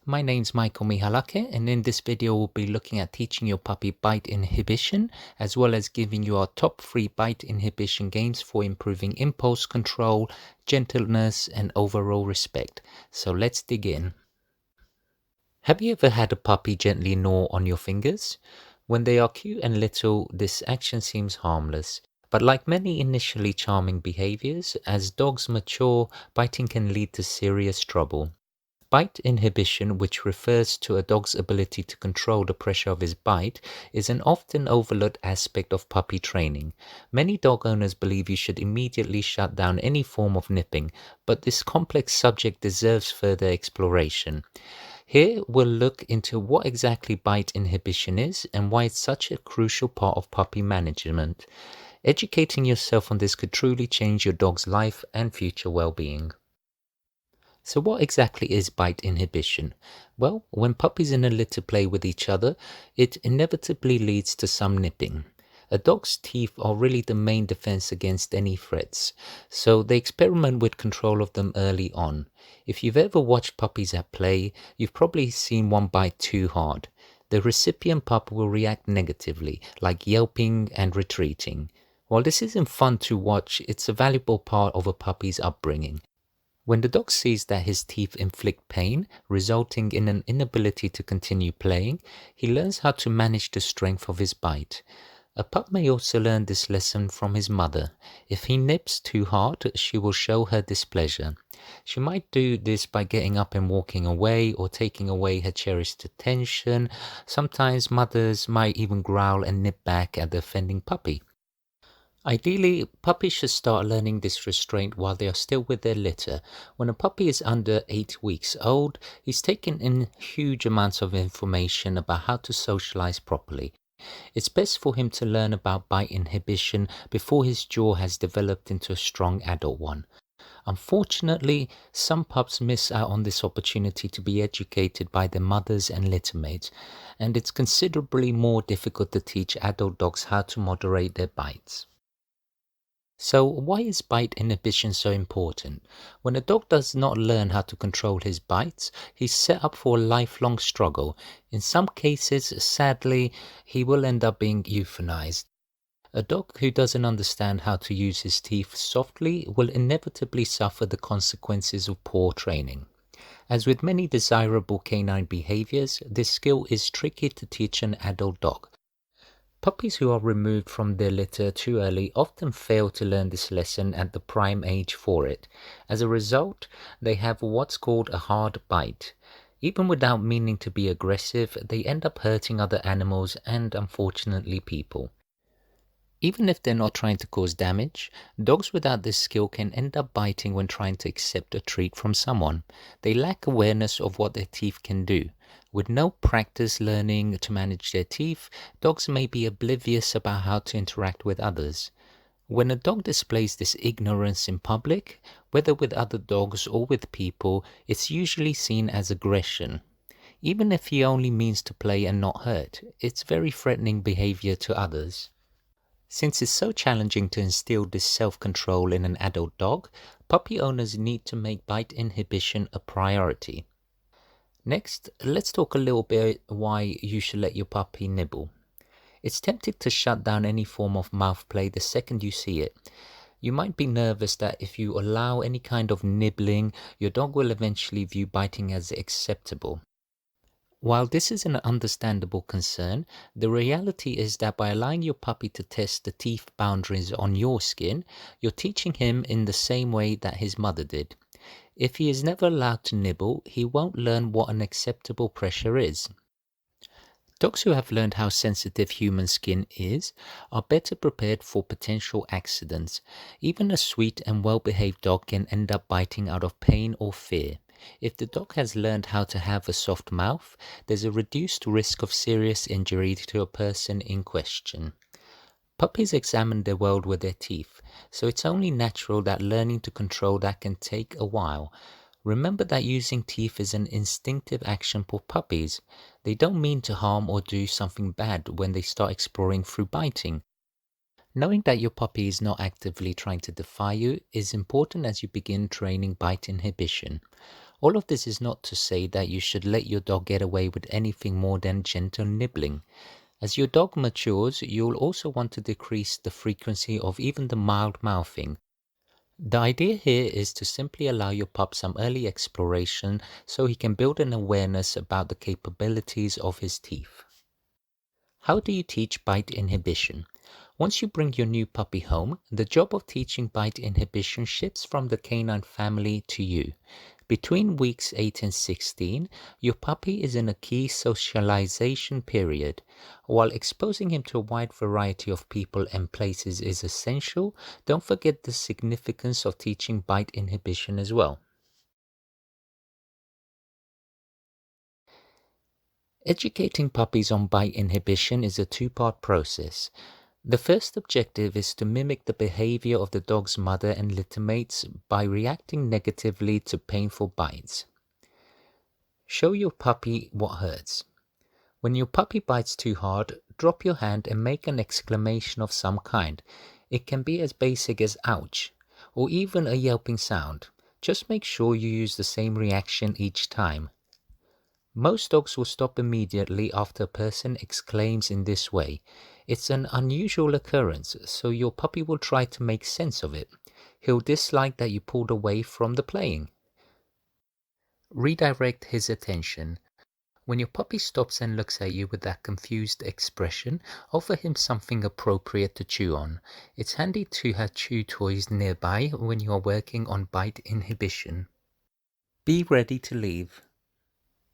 my name's Michael Mihalake, and in this video we'll be looking at teaching your puppy bite inhibition, as well as giving you our top 3 bite inhibition games for improving impulse control, gentleness, and overall respect. So let's dig in. Have you ever had a puppy gently gnaw on your fingers? When they are cute and little, this action seems harmless. But like many initially charming behaviors, as dogs mature, biting can lead to serious trouble. Bite inhibition, which refers to a dog's ability to control the pressure of his bite, is an often overlooked aspect of puppy training. Many dog owners believe you should immediately shut down any form of nipping, but this complex subject deserves further exploration. Here we'll look into what exactly bite inhibition is and why it's such a crucial part of puppy management. Educating yourself on this could truly change your dog's life and future well-being. So what exactly is bite inhibition? Well, when puppies in a litter play with each other, it inevitably leads to some nipping. A dog's teeth are really the main defense against any threats, so they experiment with control of them early on. If you've ever watched puppies at play, you've probably seen one bite too hard. The recipient pup will react negatively, like yelping and retreating. While this isn't fun to watch, it's a valuable part of a puppy's upbringing. When the dog sees that his teeth inflict pain, resulting in an inability to continue playing, he learns how to manage the strength of his bite. A pup may also learn this lesson from his mother. If he nips too hard, she will show her displeasure. She might do this by getting up and walking away or taking away her cherished attention. Sometimes mothers might even growl and nip back at the offending puppy. Ideally, puppies should start learning this restraint while they are still with their litter. When a puppy is under 8 weeks old, he's taken in huge amounts of information about how to socialize properly. It's best for him to learn about bite inhibition before his jaw has developed into a strong adult one. Unfortunately, some pups miss out on this opportunity to be educated by their mothers and littermates, and it's considerably more difficult to teach adult dogs how to moderate their bites. So why is bite inhibition so important? When a dog does not learn how to control his bites, he's set up for a lifelong struggle. In some cases, sadly, he will end up being euthanized. A dog who doesn't understand how to use his teeth softly will inevitably suffer the consequences of poor training. As with many desirable canine behaviors, this skill is tricky to teach an adult dog. Puppies who are removed from their litter too early often fail to learn this lesson at the prime age for it. As a result, they have what's called a hard bite. Even without meaning to be aggressive, they end up hurting other animals and, unfortunately, people. Even if they're not trying to cause damage, dogs without this skill can end up biting when trying to accept a treat from someone. They lack awareness of what their teeth can do. With no practice learning to manage their teeth, dogs may be oblivious about how to interact with others. When a dog displays this ignorance in public, whether with other dogs or with people, it's usually seen as aggression. Even if he only means to play and not hurt, it's very threatening behavior to others. Since it's so challenging to instill this self-control in an adult dog, puppy owners need to make bite inhibition a priority. Next, let's talk a little bit why you should let your puppy nibble. It's tempting to shut down any form of mouth play the second you see it. You might be nervous that if you allow any kind of nibbling, your dog will eventually view biting as acceptable. While this is an understandable concern, the reality is that by allowing your puppy to test the teeth boundaries on your skin, you're teaching him in the same way that his mother did. If he is never allowed to nibble, he won't learn what an acceptable pressure is. Dogs who have learned how sensitive human skin is are better prepared for potential accidents. Even a sweet and well-behaved dog can end up biting out of pain or fear. If the dog has learned how to have a soft mouth, there's a reduced risk of serious injury to a person in question. Puppies examine their world with their teeth, so it's only natural that learning to control that can take a while. Remember that using teeth is an instinctive action for puppies. They don't mean to harm or do something bad when they start exploring through biting. Knowing that your puppy is not actively trying to defy you is important as you begin training bite inhibition. All of this is not to say that you should let your dog get away with anything more than gentle nibbling. As your dog matures, you'll also want to decrease the frequency of even the mild mouthing. The idea here is to simply allow your pup some early exploration so he can build an awareness about the capabilities of his teeth. How do you teach bite inhibition? Once you bring your new puppy home, the job of teaching bite inhibition shifts from the canine family to you. Between weeks 8 and 16, your puppy is in a key socialization period. While exposing him to a wide variety of people and places is essential, don't forget the significance of teaching bite inhibition as well. Educating puppies on bite inhibition is a two-part process. The first objective is to mimic the behavior of the dog's mother and littermates by reacting negatively to painful bites. Show your puppy what hurts. When your puppy bites too hard, drop your hand and make an exclamation of some kind. It can be as basic as ouch, or even a yelping sound. Just make sure you use the same reaction each time. Most dogs will stop immediately after a person exclaims in this way. It's an unusual occurrence, so your puppy will try to make sense of it. He'll dislike that you pulled away from the playing. Redirect his attention. When your puppy stops and looks at you with that confused expression, offer him something appropriate to chew on. It's handy to have chew toys nearby when you are working on bite inhibition. Be ready to leave.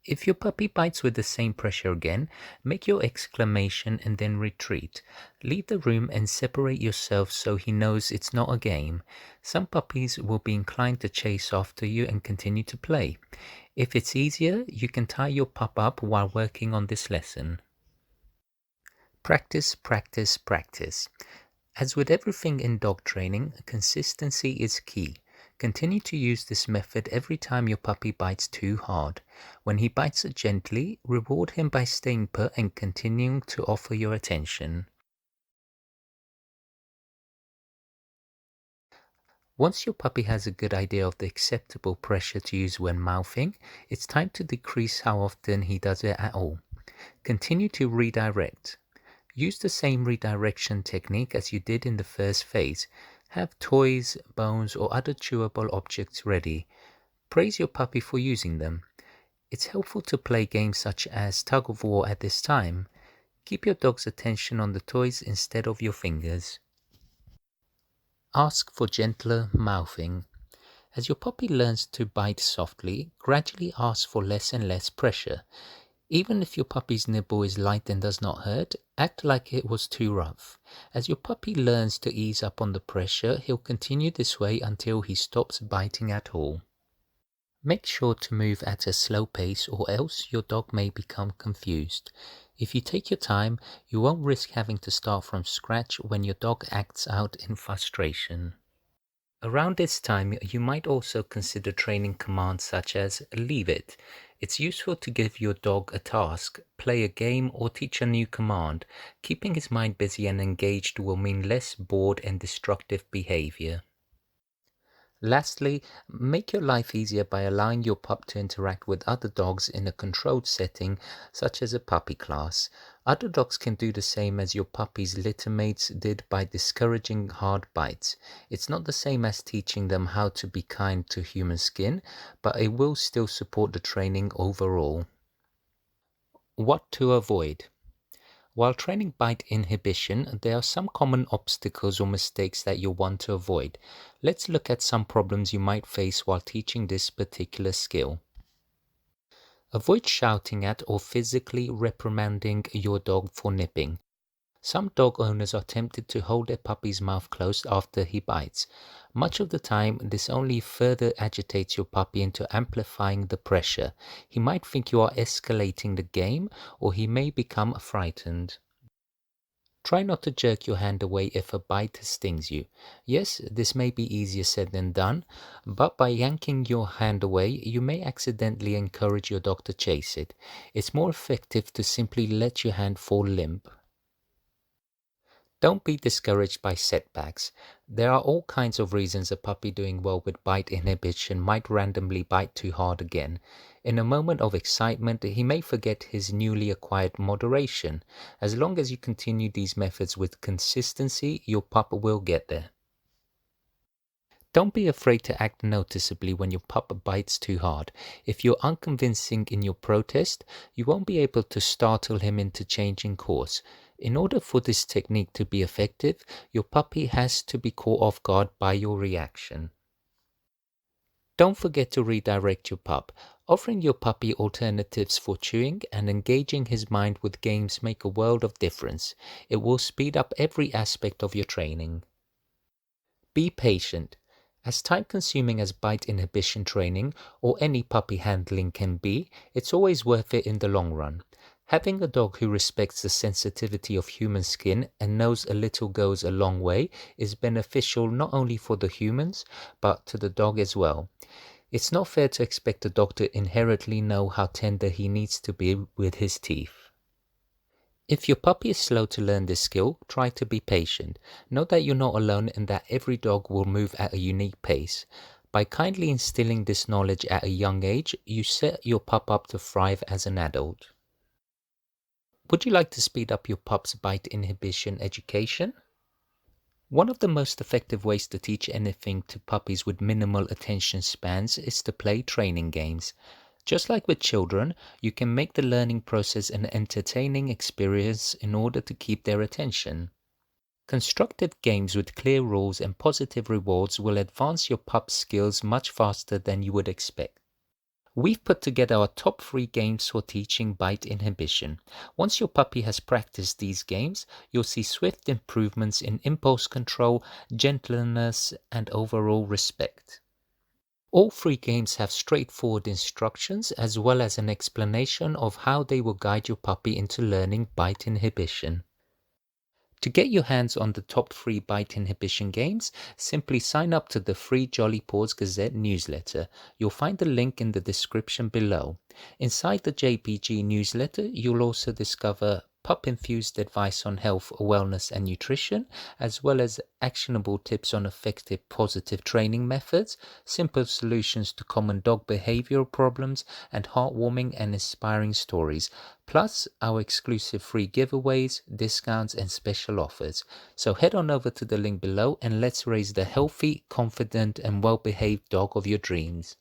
If your puppy bites with the same pressure again, make your exclamation and then retreat. Leave the room and separate yourself so he knows it's not a game. Some puppies will be inclined to chase after you and continue to play. If it's easier, you can tie your pup up while working on this lesson. Practice, practice, practice. As with everything in dog training, consistency is key. Continue to use this method every time your puppy bites too hard. When he bites gently, reward him by staying put and continuing to offer your attention. Once your puppy has a good idea of the acceptable pressure to use when mouthing, it's time to decrease how often he does it at all. Continue to redirect. Use the same redirection technique as you did in the first phase. Have toys, bones, or other chewable objects ready. Praise your puppy for using them. It's helpful to play games such as tug of war at this time. Keep your dog's attention on the toys instead of your fingers. Ask for gentler mouthing. As your puppy learns to bite softly, gradually ask for less and less pressure. Even if your puppy's nibble is light and does not hurt, act like it was too rough. As your puppy learns to ease up on the pressure, he'll continue this way until he stops biting at all. Make sure to move at a slow pace or else your dog may become confused. If you take your time, you won't risk having to start from scratch when your dog acts out in frustration. Around this time, you might also consider training commands such as leave it. It's useful to give your dog a task, play a game, or teach a new command. Keeping his mind busy and engaged will mean less bored and destructive behavior. Lastly, make your life easier by allowing your pup to interact with other dogs in a controlled setting, such as a puppy class. Other dogs can do the same as your puppy's littermates did by discouraging hard bites. It's not the same as teaching them how to be kind to human skin, but it will still support the training overall. What to avoid? While training bite inhibition, there are some common obstacles or mistakes that you'll want to avoid. Let's look at some problems you might face while teaching this particular skill. Avoid shouting at or physically reprimanding your dog for nipping. Some dog owners are tempted to hold their puppy's mouth closed after he bites. Much of the time, this only further agitates your puppy into amplifying the pressure. He might think you are escalating the game, or he may become frightened. Try not to jerk your hand away if a bite stings you. Yes, this may be easier said than done, but by yanking your hand away, you may accidentally encourage your dog to chase it. It's more effective to simply let your hand fall limp. Don't be discouraged by setbacks. There are all kinds of reasons a puppy doing well with bite inhibition might randomly bite too hard again. In a moment of excitement, he may forget his newly acquired moderation. As long as you continue these methods with consistency, your pup will get there. Don't be afraid to act noticeably when your pup bites too hard. If you're unconvincing in your protest, you won't be able to startle him into changing course. In order for this technique to be effective, your puppy has to be caught off guard by your reaction. Don't forget to redirect your pup. Offering your puppy alternatives for chewing and engaging his mind with games make a world of difference. It will speed up every aspect of your training. Be patient. As time-consuming as bite inhibition training or any puppy handling can be, it's always worth it in the long run. Having a dog who respects the sensitivity of human skin and knows a little goes a long way is beneficial not only for the humans, but to the dog as well. It's not fair to expect a dog to inherently know how tender he needs to be with his teeth. If your puppy is slow to learn this skill, try to be patient. Know that you're not alone and that every dog will move at a unique pace. By kindly instilling this knowledge at a young age, you set your pup up to thrive as an adult. Would you like to speed up your pup's bite inhibition education? One of the most effective ways to teach anything to puppies with minimal attention spans is to play training games. Just like with children, you can make the learning process an entertaining experience in order to keep their attention. Constructive games with clear rules and positive rewards will advance your pup's skills much faster than you would expect. We've put together our top 3 games for teaching bite inhibition. Once your puppy has practiced these games, you'll see swift improvements in impulse control, gentleness, and overall respect. All 3 games have straightforward instructions as well as an explanation of how they will guide your puppy into learning bite inhibition. To get your hands on the top 3 bite inhibition games, simply sign up to the free Jolly Paws Gazette newsletter. You'll find the link in the description below. Inside the JPG newsletter, you'll also discover pup-infused advice on health, wellness, and nutrition, as well as actionable tips on effective positive training methods, simple solutions to common dog behavioral problems, and heartwarming and inspiring stories, plus our exclusive free giveaways, discounts, and special offers. So head on over to the link below and let's raise the healthy, confident, and well-behaved dog of your dreams.